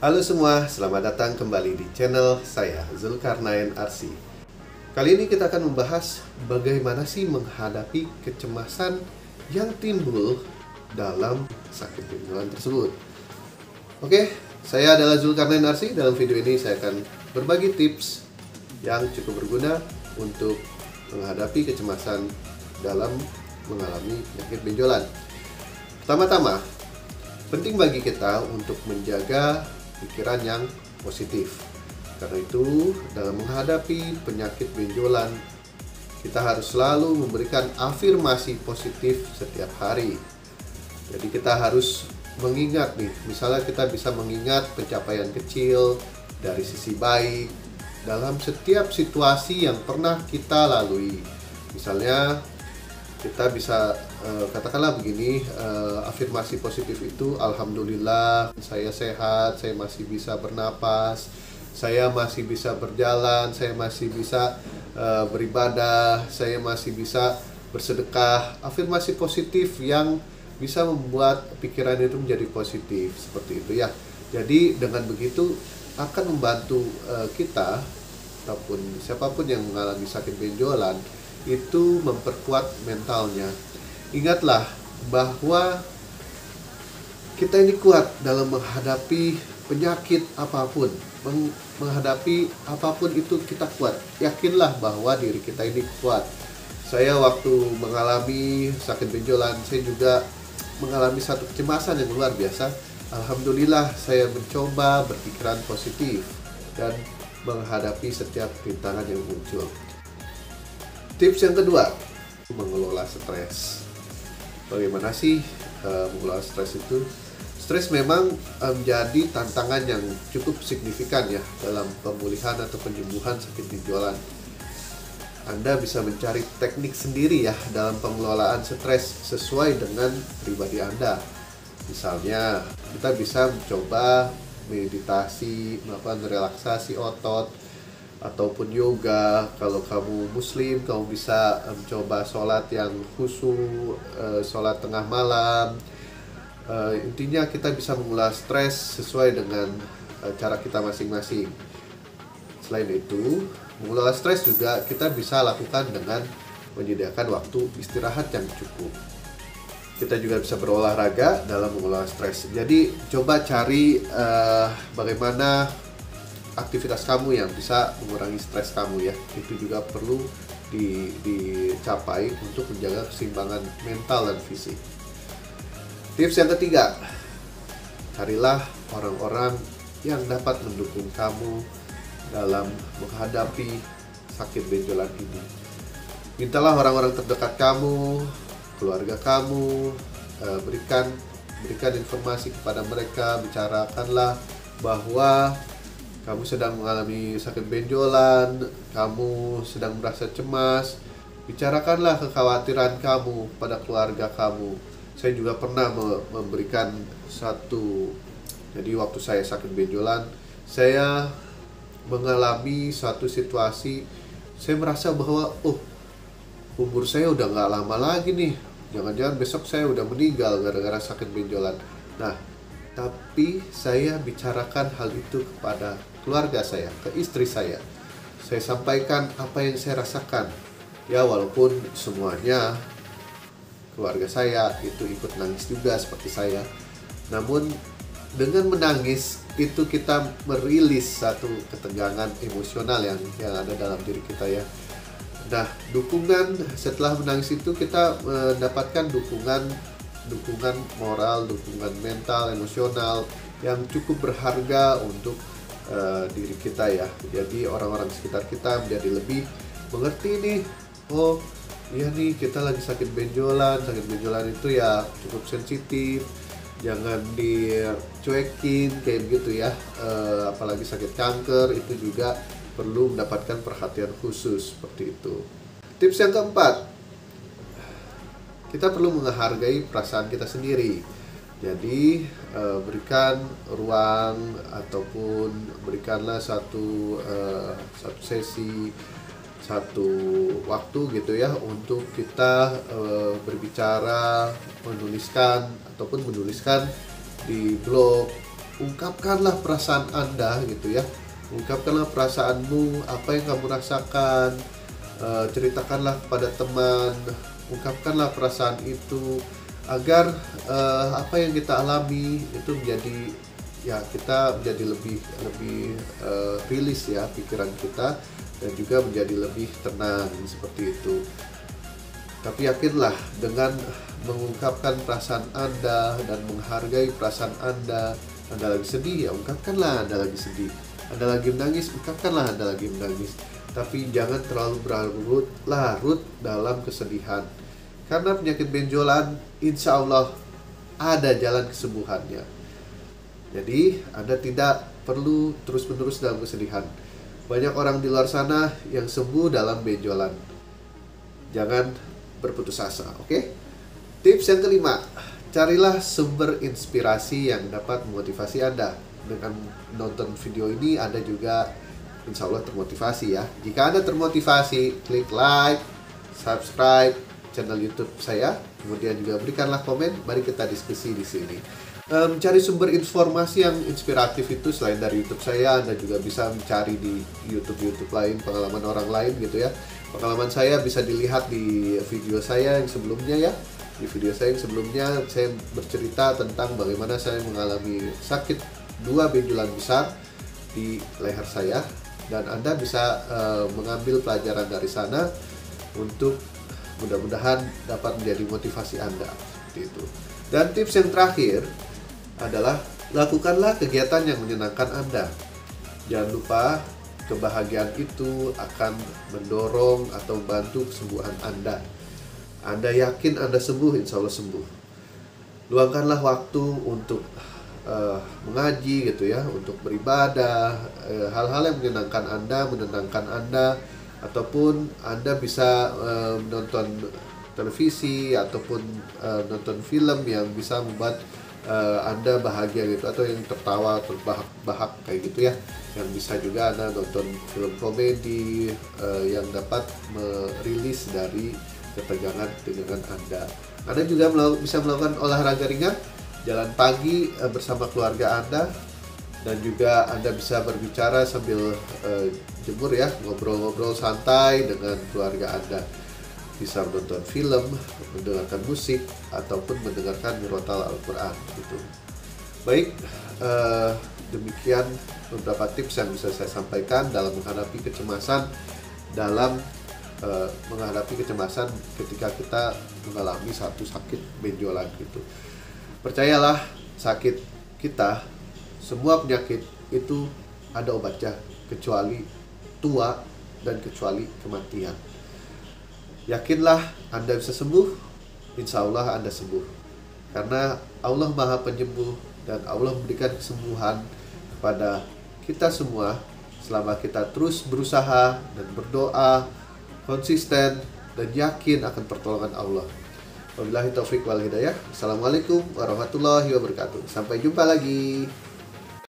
Halo semua, selamat datang kembali di channel saya, Zulkarnain Arsi. Kali ini kita akan membahas bagaimana sih menghadapi kecemasan yang timbul dalam sakit benjolan tersebut. Oke, saya adalah Zulkarnain Arsi. Dalam video ini saya akan berbagi tips yang cukup berguna untuk menghadapi kecemasan dalam mengalami penyakit benjolan. Pertama-tama, penting bagi kita untuk menjaga pikiran yang positif. Karena itu, dalam menghadapi penyakit benjolan, kita harus selalu memberikan afirmasi positif setiap hari. Jadi kita harus mengingat nih, misalnya kita bisa mengingat pencapaian kecil dari sisi baik dalam setiap situasi yang pernah kita lalui. Misalnya kita bisa katakanlah begini, afirmasi positif itu, alhamdulillah saya sehat, saya masih bisa bernapas, saya masih bisa berjalan, saya masih bisa beribadah, saya masih bisa bersedekah. Afirmasi positif yang bisa membuat pikiran itu menjadi positif, seperti itu ya. Jadi dengan begitu akan membantu kita ataupun siapapun yang mengalami sakit benjolan itu memperkuat mentalnya. Ingatlah bahwa kita ini kuat dalam menghadapi penyakit apapun, menghadapi apapun itu kita kuat. Yakinlah bahwa diri kita ini kuat. Saya waktu mengalami sakit benjolan, saya juga mengalami satu kecemasan yang luar biasa. Alhamdulillah saya mencoba berpikiran positif dan menghadapi setiap rintangan yang muncul. Tips yang kedua, mengelola stres. Bagaimana sih mengelola stres itu? Stres memang menjadi tantangan yang cukup signifikan ya dalam pemulihan atau penyembuhan sakit benjolan. Anda bisa mencari teknik sendiri ya dalam pengelolaan stres sesuai dengan pribadi Anda. Misalnya, kita bisa mencoba meditasi, melakukan relaksasi otot, ataupun yoga. Kalau kamu muslim, kamu bisa mencoba sholat yang khusyuk, sholat tengah malam. Intinya kita bisa mengelola stres sesuai dengan cara kita masing-masing. Selain itu, mengelola stres juga kita bisa lakukan dengan menyediakan waktu istirahat yang cukup. Kita juga bisa berolahraga dalam mengelola stres. Jadi coba cari bagaimana aktivitas kamu yang bisa mengurangi stres kamu ya. Itu juga perlu dicapai untuk menjaga keseimbangan mental dan fisik. Tips yang ketiga, carilah orang-orang yang dapat mendukung kamu dalam menghadapi sakit benjolan ini. Mintalah orang-orang terdekat kamu, keluarga kamu, berikan informasi kepada mereka, bicarakanlah bahwa kamu sedang mengalami sakit benjolan, kamu sedang merasa cemas. Bicarakanlah kekhawatiran kamu pada keluarga kamu. Saya juga pernah memberikan jadi waktu saya sakit benjolan, saya mengalami satu situasi, saya merasa bahwa umur saya udah gak lama lagi nih, jangan-jangan besok saya udah meninggal gara-gara sakit benjolan. Nah, tapi saya bicarakan hal itu kepada keluarga saya, ke istri saya. Saya sampaikan apa yang saya rasakan. Ya, walaupun semuanya keluarga saya itu ikut nangis juga seperti saya. Namun dengan menangis itu kita merilis satu ketegangan emosional yang ada dalam diri kita ya. Nah, dukungan setelah menangis itu kita mendapatkan dukungan moral, dukungan mental, emosional yang cukup berharga untuk diri kita ya. Jadi orang-orang sekitar kita menjadi lebih mengerti nih, oh iya nih kita lagi sakit benjolan itu ya cukup sensitif, jangan dicuekin kayak begitu ya. Apalagi sakit kanker itu juga perlu mendapatkan perhatian khusus seperti itu. Tips yang keempat, kita perlu menghargai perasaan kita sendiri. Jadi berikan ruang ataupun berikanlah satu sesi, satu waktu gitu ya untuk kita berbicara, menuliskan di blog ungkapkanlah perasaan Anda gitu ya. Ungkapkanlah perasaanmu, apa yang kamu rasakan, ceritakanlah kepada teman, ungkapkanlah perasaan itu agar apa yang kita alami itu menjadi ya kita menjadi lebih rilis ya pikiran kita dan juga menjadi lebih tenang seperti itu. Tapi yakinlah dengan mengungkapkan perasaan Anda dan menghargai perasaan Anda lagi sedih, ya ungkapkanlah Anda lagi sedih. Anda lagi menangis, ungkapkanlah Anda lagi menangis. Tapi jangan terlalu larut dalam kesedihan. Karena penyakit benjolan, insya Allah ada jalan kesembuhannya. Jadi Anda tidak perlu terus-menerus dalam kesedihan. Banyak orang di luar sana yang sembuh dalam benjolan. Jangan berputus asa, oke? Tips yang kelima, carilah sumber inspirasi yang dapat memotivasi Anda. Dengan nonton video ini, Anda juga insya Allah termotivasi ya. Jika Anda termotivasi, klik like, subscribe channel YouTube saya, kemudian juga berikanlah komen. Mari kita diskusi di sini. Cari sumber informasi yang inspiratif itu selain dari YouTube saya, Anda juga bisa mencari di YouTube lain, pengalaman orang lain gitu ya. Pengalaman saya bisa dilihat di video saya yang sebelumnya ya. Di video saya yang sebelumnya saya bercerita tentang bagaimana saya mengalami sakit 2 benjolan besar di leher saya, dan Anda bisa mengambil pelajaran dari sana untuk mudah-mudahan dapat menjadi motivasi Anda seperti itu. Dan tips yang terakhir adalah lakukanlah kegiatan yang menyenangkan Anda. Jangan lupa kebahagiaan itu akan mendorong atau membantu kesembuhan Anda. Anda yakin Anda sembuh, insya Allah sembuh. Luangkanlah waktu untuk mengaji gitu ya, untuk beribadah, hal-hal yang menenangkan Anda, ataupun Anda bisa menonton televisi ataupun nonton film yang bisa membuat Anda bahagia gitu, atau yang tertawa terbahak-bahak kayak gitu ya. Yang bisa juga Anda nonton film komedi yang dapat merilis dari ketegangan Anda. Anda juga bisa melakukan olahraga ringan, jalan pagi bersama keluarga Anda, dan juga Anda bisa berbicara sambil jemur ya, ngobrol-ngobrol santai dengan keluarga Anda. Bisa menonton film, mendengarkan musik, ataupun mendengarkan murotal Al-Quran gitu. Baik, demikian beberapa tips yang bisa saya sampaikan dalam menghadapi kecemasan ketika kita mengalami satu sakit benjolan gitu. Percayalah, sakit kita, semua penyakit itu ada obatnya, kecuali tua dan kecuali kematian. Yakinlah Anda bisa sembuh, insya Allah Anda sembuh. Karena Allah Maha Penyembuh dan Allah memberikan kesembuhan kepada kita semua selama kita terus berusaha dan berdoa, konsisten dan yakin akan pertolongan Allah. Wabillahi taufiq wal hidayah. Assalamualaikum warahmatullahi wabarakatuh. Sampai jumpa lagi.